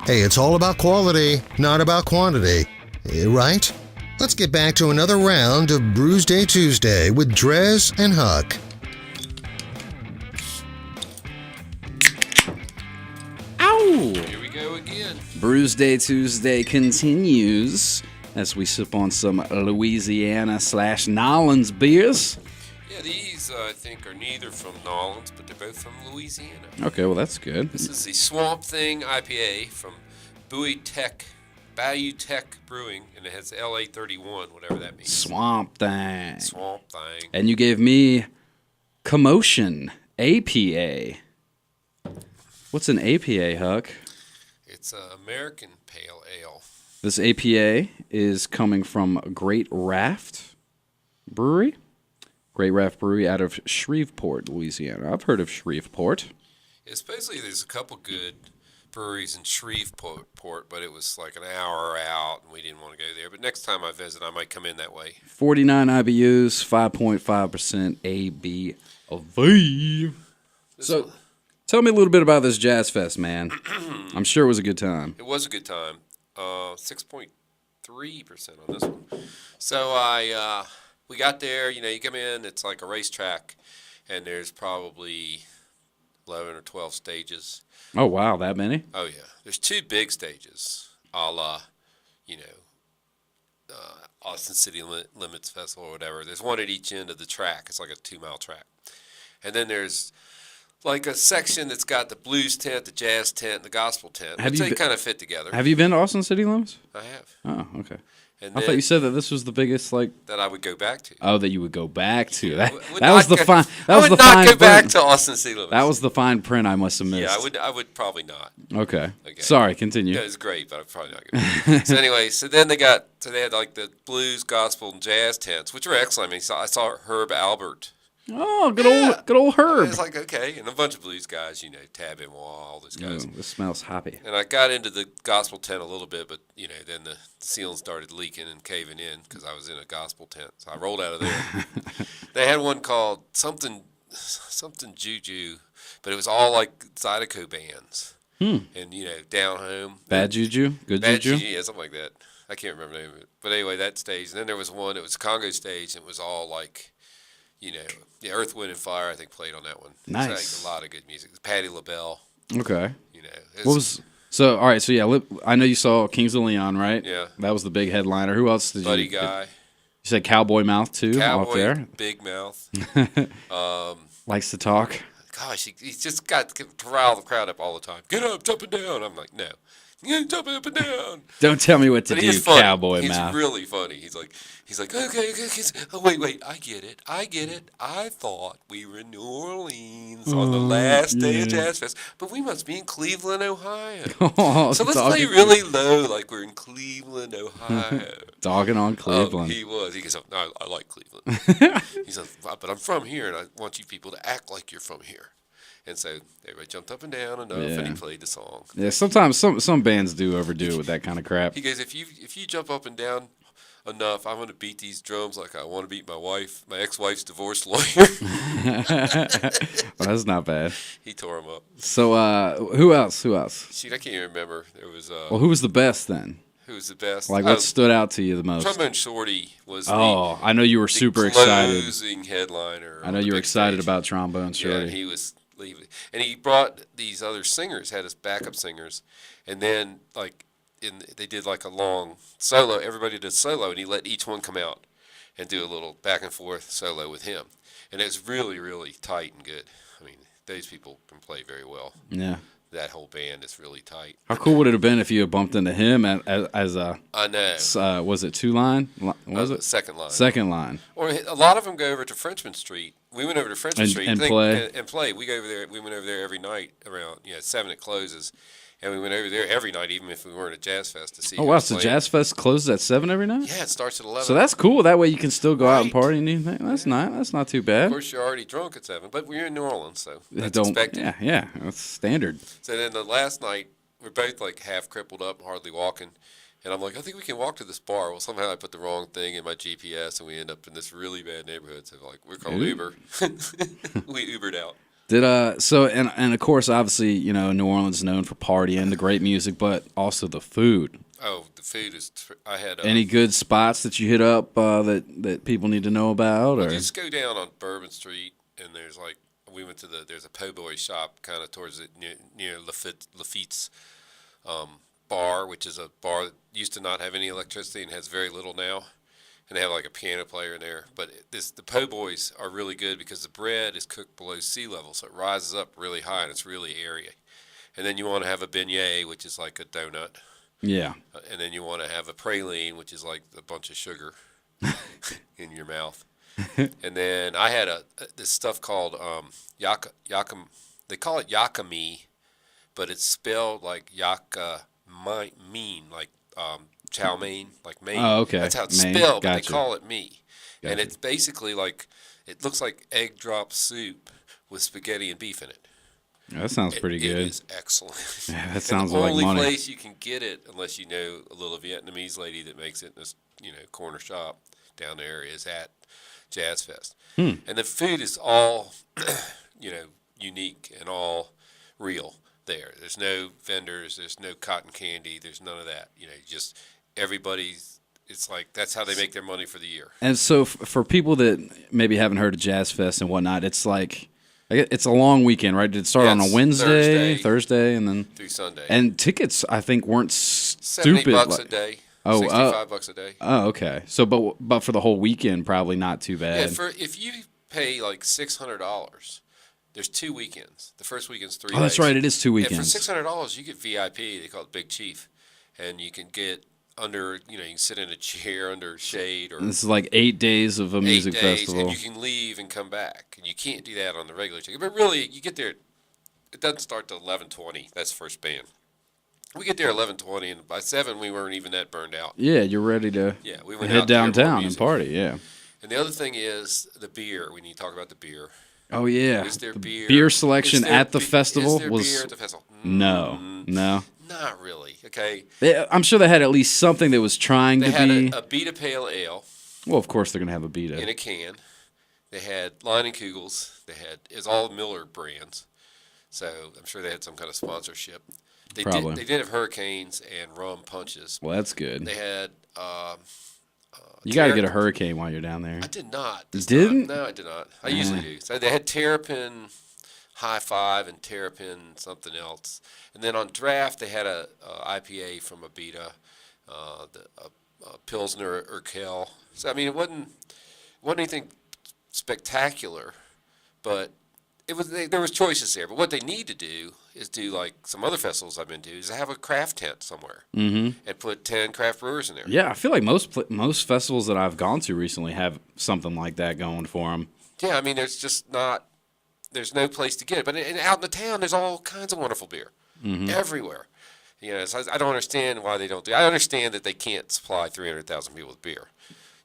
Hey, it's all about quality, not about quantity. Right? Let's get back to another round of Brewsday Tuesday with Drez and Huck. Ow! Here we go again. Brewsday Tuesday continues as we sip on some Louisiana/Nolans beers. Yeah, these I think are neither from Nolans, but they're both from Louisiana. Okay, well that's good. This is the Swamp Thing IPA from Bayou Tech Brewing, and it has LA 31, whatever that means. Swamp Thing. Swamp Thing. And you gave me Commotion APA. What's an APA, Huck? It's an American Pale Ale. This APA is coming from Great Raft Brewery. Great Raft Brewery out of Shreveport, Louisiana. I've heard of Shreveport. Yeah, supposedly there's a couple good breweries in Shreveport, but it was like an hour out, and we didn't want to go there. But next time I visit, I might come in that way. 49 IBUs, 5.5% ABV. So, tell me a little bit about this Jazz Fest, man. I'm sure it was a good time. It was a good time. 6.3% on this one. So we got there. You know, you come in, it's like a racetrack, and there's probably 11 or 12 stages. Oh, wow, that many? Oh, yeah. There's two big stages, a la, Austin City Limits Festival or whatever. There's one at each end of the track. It's like a 2-mile track. And then there's like a section that's got the blues tent, the jazz tent, the gospel tent. They kind of fit together. Have you been to Austin City Limits? I have. Oh, okay. And I thought you said that this was the biggest, that I would go back to. Oh, that you would go back to. Yeah, that was the fine. That I was would the not fine go back print. to Austin City Limits. That was the fine print I must have missed. Yeah, I would probably not. Okay. Sorry, continue. Yeah, it's great, but I'm probably not going to. So anyway, they had like the blues, gospel, and jazz tents, which were excellent. I mean, I saw Herb Albert. Oh, good old Herb. It's like, okay, and a bunch of blues guys, Tab Benoit, all those guys. This smells hoppy. And I got into the gospel tent a little bit, but, then the ceiling started leaking and caving in because I was in a gospel tent. So I rolled out of there. They had one called something Juju, but it was all like Zydeco bands. And, Down Home. Bad Juju? Good Bad Juju? Yeah, something like that. I can't remember the name of it. But anyway, that stage. And then there was one, it was a Congo stage, and it was all like, the Earth, Wind, and Fire, I think, played on that one. Nice. It's like a lot of good music. Patti LaBelle. Okay. All right, so yeah, I know you saw Kings of Leon, right? Yeah. That was the big headliner. Who else did Buddy you? Guy. You said Cowboy Mouth, too, out Cowboy, there. Big Mouth. Likes to talk. Gosh, he's just got to rile the crowd up all the time. Get up, jump and down. I'm like, no. You jump up and down. Don't tell me what to do, Cowboy Mouth. He's really funny. He's like, okay. Oh, wait. I get it. I thought we were in New Orleans on the last day of Jazz Fest, but we must be in Cleveland, Ohio. So let's play really low, like we're in Cleveland, Ohio. Dogging on Cleveland. He was. He goes, no, I like Cleveland. He said, but I'm from here, and I want you people to act like you're from here. And so everybody jumped up and down enough, and he played the song. Yeah, sometimes some bands do overdo it with that kind of crap. He goes, if you jump up and down enough, I'm going to beat these drums like I want to beat my ex-wife's divorce lawyer. Well, that's not bad. He tore him up. So who else? Shoot, I can't even remember. There was. Well, who was the best then? Who was the best? Like, what stood out to you the most? Trombone Shorty was. I know you were super excited. Closing headliner. I know you were excited about Trombone Shorty. Yeah, he was. And he brought these other singers, had his backup singers, and then they did like a long solo. Everybody did a solo, and he let each one come out and do a little back and forth solo with him, and it was really, really tight and good. I mean, those people can play very well. Yeah, that whole band is really tight. How cool would it have been if you had bumped into him as a? I know. Was it 2-line? Was it second line? Second line. Or a lot of them go over to Frenchman Street. We went over to Frenchman Street and play. We go over there. We went over there every night around 7 it closes, and we went over there every night, even if we weren't at Jazz Fest to see. Oh wow! So Jazz Fest closes at 7 every night? Yeah, it starts at 11. So that's cool. That way you can still go out and party and anything. That's That's not too bad. Of course, you're already drunk at 7, but we're in New Orleans, so that's expected. Yeah, that's standard. So then the last night, we're both like half crippled up, hardly walking. And I'm like, I think we can walk to this bar. Well, somehow I put the wrong thing in my GPS, and we end up in this really bad neighborhood. So we're called Uber. We Ubered out. So and of course, obviously, New Orleans is known for partying, the great music, but also the food. Oh, the food is. I had Any good spots that you hit up that people need to know about, or just go down on Bourbon Street, and there's we went to there's a po' boy shop kind of towards it near Lafitte's bar, which is a bar that used to not have any electricity and has very little now. And they have like a piano player in there. But the po' boys are really good because the bread is cooked below sea level, so it rises up really high and it's really airy. And then you want to have a beignet, which is like a donut. yeah, And then you want to have a praline, which is like a bunch of sugar in your mouth. And then I had this stuff called yakam. They call it yakami, but it's spelled like mean, like chow mein, like Maine. Oh, okay. That's how it's Maine. spelled, but Gotcha. they call it me. Gotcha. And it's basically it looks like egg drop soup with spaghetti and beef in it. that sounds pretty good. It is excellent. Yeah, that sounds and the like only money. place you can get it, unless you know a little Vietnamese lady that makes it in this corner shop down there, is at Jazz Fest. And the food is all unique and all real there. There's no vendors, there's no cotton candy, there's none of that. Just everybody's. It's like that's how they make their money for the year. And so for people that maybe haven't heard of Jazz Fest and whatnot, it's like it's a long weekend, right? Did it start on a it's Wednesday, Thursday, and then through Sunday. and tickets I think weren't stupid. $70 a day. Oh, $65 a day. Oh, okay. So, but for the whole weekend, probably not too Yeah, bad. if you pay like $600, there's 2 weekends. The first weekend's 3 days. Oh, that's right. It is 2 And for weekends. $600, you get VIP. They call it Big Chief, and you can get under. You can sit in a chair under shade or This is like 8 days of a 8 music days, festival. and you can leave and come back. And you can't do that on the regular ticket. But really, you get there. It doesn't start till 11:20. That's the first band. We get there 11:20, and by 7 we weren't even that burned out. Yeah, you're ready to Yeah, we went head out to hear more downtown and music. party. Yeah. And the other thing is the beer. We need to talk about the beer. Oh yeah. Is there The beer? selection Is there at the be- festival is there was beer at the festival? no. Not really. Okay. I'm sure they had at least something that was trying They to had be. a Beta Pale Ale Well, of course they're gonna have a beta. in a can. They had Line and Kugels. It's all Miller brands. So I'm sure they had some kind of sponsorship. Probably. They did have Hurricanes and rum punches. Well, that's good. They had. You got to Terra- get a hurricane while you're down there. I did not. You this didn't? time. No, I did not. I usually do. So they had Terrapin High Five and Terrapin something else. And then on draft, they had a IPA from Abita, a Pilsner Urquell. So, I mean, it wasn't anything spectacular, but there was choices there. But what they need to do is do like some other festivals I've been to, is have a craft tent somewhere and put 10 craft brewers in there. Yeah, I feel like most festivals that I've gone to recently have something like that going for them. Yeah, I mean, there's no place to get it. But out in the town, there's all kinds of wonderful beer everywhere. So I don't understand why they don't do it. I understand that they can't supply 300,000 people with beer.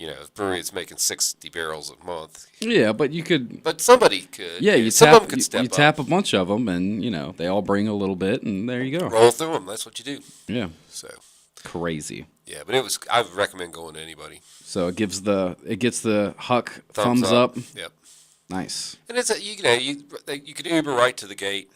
A brewery that's making 60 barrels a month. Yeah, but you could. But somebody could. Yeah, some of them could step you up. tap a bunch of them, and they all bring a little bit, and there you go. Roll through them. That's what you do. Yeah, So, crazy. yeah, but I would recommend going to anybody. So it gets the Huck thumbs up. Yep. Nice. And it's you could Uber right to the gate,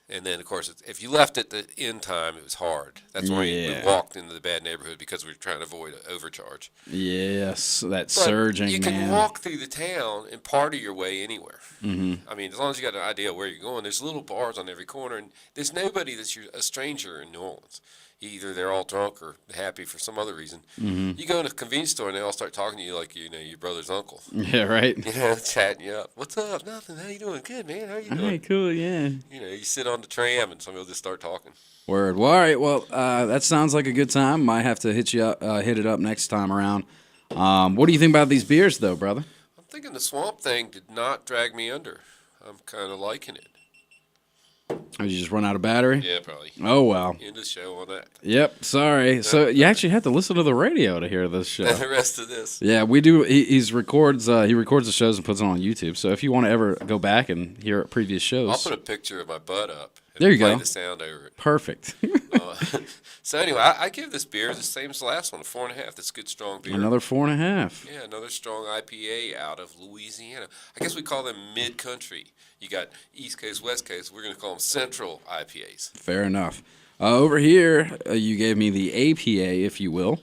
and then of course if you left at the end time, it was hard. That's why we walked into the bad neighborhood because we were trying to avoid an overcharge. Yes, that But surging, you can man. walk through the town and party your way anywhere. Mm-hmm. I mean, as long as you got an idea of where you're going, there's little bars on every corner, and there's nobody that's a stranger in New Orleans. Either they're all drunk or happy for some other reason. Mm-hmm. You go in a convenience store and they all start talking to you like your brother's uncle. Yeah, right. Chatting you up. What's up? Nothing. How you doing? Good, man. How you doing? Hey, cool, yeah. You sit on the tram and somebody will just start talking. Word. Well, all right. Well, that sounds like a good time. Might have to hit it up next time around. What do you think about these beers, though, brother? I'm thinking the Swamp thing did not drag me under. I'm kind of liking it. Did you just run out of battery? Yeah, probably. Oh, well. End of show on that. Yep, sorry. So you actually had to listen to the radio to hear this show. And the rest of this. Yeah, we do. He records the shows and puts them on YouTube. So if you want to ever go back and hear previous shows, I'll put a picture of my butt up And There you play go. the sound over it. Perfect. So anyway, I give this beer the same as the last one, a 4.5. That's good, strong beer. Another 4.5. Yeah, another strong IPA out of Louisiana. I guess we call them mid-country. You got East Coast, West Coast. We're going to call them Central IPAs. Fair enough. Over here, you gave me the APA, if you will,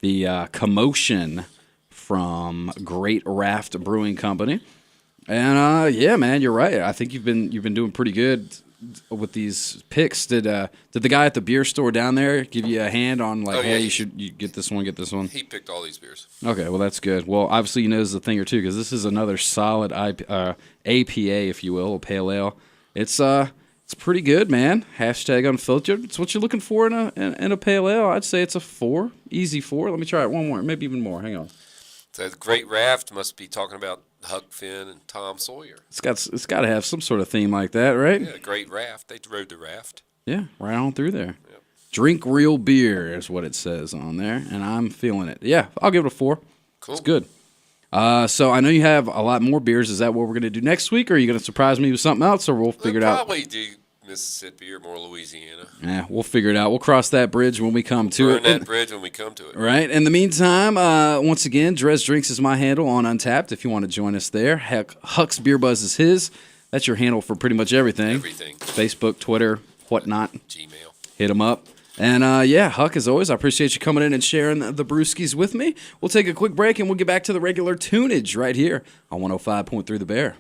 the Commotion from Great Raft Brewing Company. And yeah, man, you're right. I think you've been doing pretty good with these picks. Did the guy at the beer store down there give you a hand on like, hey, you get this one, get this one? He picked all these beers. Okay, well that's good. Well, obviously he knows the thing or two because this is another solid APA, if you will, a pale ale. It's pretty good, man. Hashtag unfiltered. It's what you're looking for in a pale ale. I'd say it's a 4, easy 4. Let me try it one more, maybe even more. Hang on. So the Great Raft must be talking about Huck Finn and Tom Sawyer. It's got to have some sort of theme like that, right? Yeah, Great Raft. They rode the raft. Yeah, right on through there. Yep. Drink real beer is what it says on there, and I'm feeling it. Yeah, I'll give it a 4. Cool. It's good. So I know you have a lot more beers. Is that what we're going to do next week, or are you going to surprise me with something else, or we'll figure it out? Probably do Mississippi or more Louisiana. Yeah, we'll figure it out. We'll cross that bridge when we come to it. Burn that bridge when we come to it. Right. In the meantime, once again, Drez Drinks is my handle on Untapped if you want to join us there. Huck's Beer Buzz is his. That's your handle for pretty much everything. Everything. Facebook, Twitter, whatnot. Gmail. Hit him up. And yeah, Huck, as always, I appreciate you coming in and sharing the brewskis with me. We'll take a quick break and we'll get back to the regular tunage right here on 105.3 The Bear.